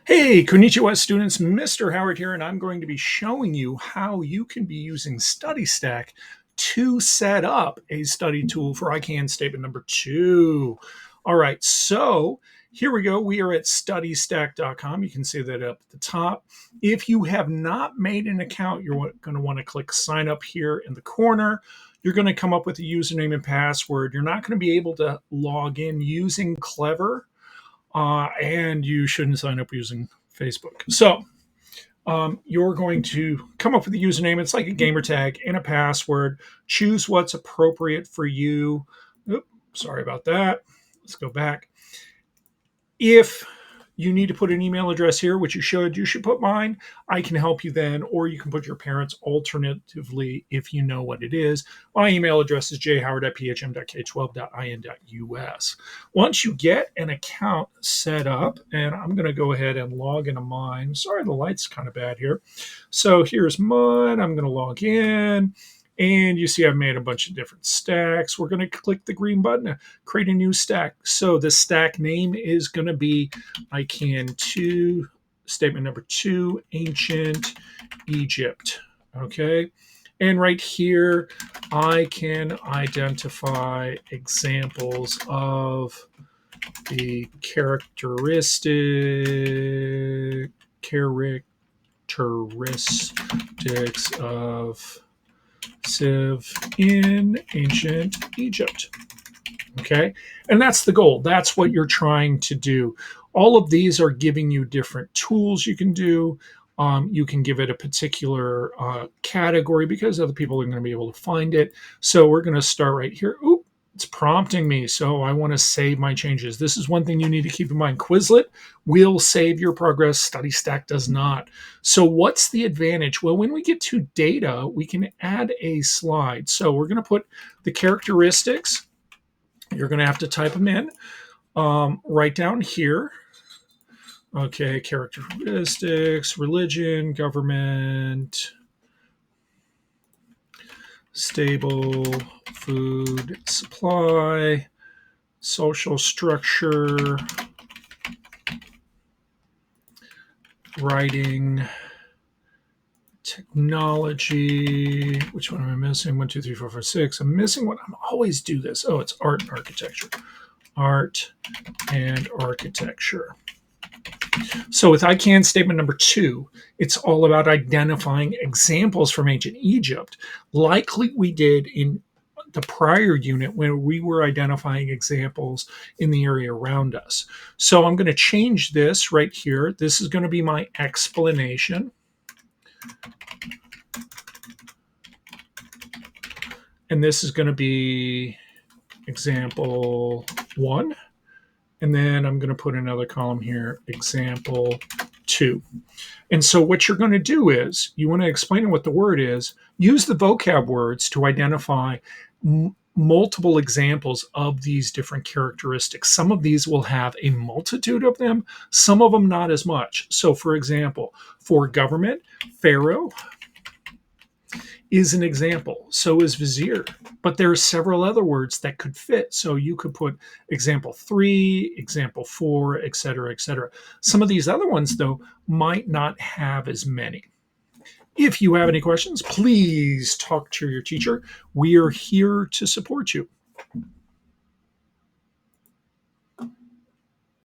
Hey, konnichiwa students, Mr. Howard here, and I'm going to be showing you how you can be using StudyStack to set up a study tool for ICANN statement number 2. All right, so here we go. We are at StudyStack.com. You can see that up at the top. If you have not made an account, you're going to want to click sign up here in the corner. You're going to come up with a username and password. You're not going to be able to log in using Clever. And you shouldn't sign up using Facebook. So you're going to come up with a username. It's like a gamer tag and a password. Choose what's appropriate for you. Oops, sorry about that. Let's go back. If you need to put an email address here, which you should put mine. I can help you then, or you can put your parents alternatively if you know what it is. My email address is jhoward@phm.k12.in.us. Once you get an account set up, and I'm going to go ahead and log into mine. Sorry, the light's kind of bad here. So here's mine. I'm going to log in. And you see I've made a bunch of different stacks. We're going to click the green button to create a new stack. So the stack name is going to be ICANN 2, statement number 2, ancient Egypt. Okay. And right here, I can identify examples of the characteristics of Civ in ancient Egypt. Okay, and that's the goal. That's what you're trying to do. All of these are giving you different tools you can do. You can give it a particular category because other people are going to be able to find it. So we're going to start right here. Oop, it's prompting me. So I want to save my changes. This is one thing you need to keep in mind. Quizlet will save your progress. StudyStack does not. So what's the advantage? Well, when we get to data, we can add a slide. So we're going to put the characteristics. You're going to have to type them in right down here. Okay, characteristics, religion, government, stable food supply, social structure, writing, technology. Which one am I missing? 1, 2, 3, 4, 5, 6. I'm missing one. I'm always do this. Oh, it's art and architecture. Art and architecture. So with ICANN statement number 2, it's all about identifying examples from ancient Egypt, like we did in the prior unit when we were identifying examples in the area around us. So I'm going to change this right here. This is going to be my explanation. And this is going to be example 1. And then I'm going to put another column here, example 2. And so what you're going to do is you want to explain what the word is, use the vocab words to identify multiple examples of these different characteristics. Some of these will have a multitude of them, some of them not as much. So for example, for government, Pharaoh is an example. So is vizier. But there are several other words that could fit. So you could put example 3, example 4, etc., etc. Some of these other ones, though, might not have as many. If you have any questions, please talk to your teacher. We are here to support you.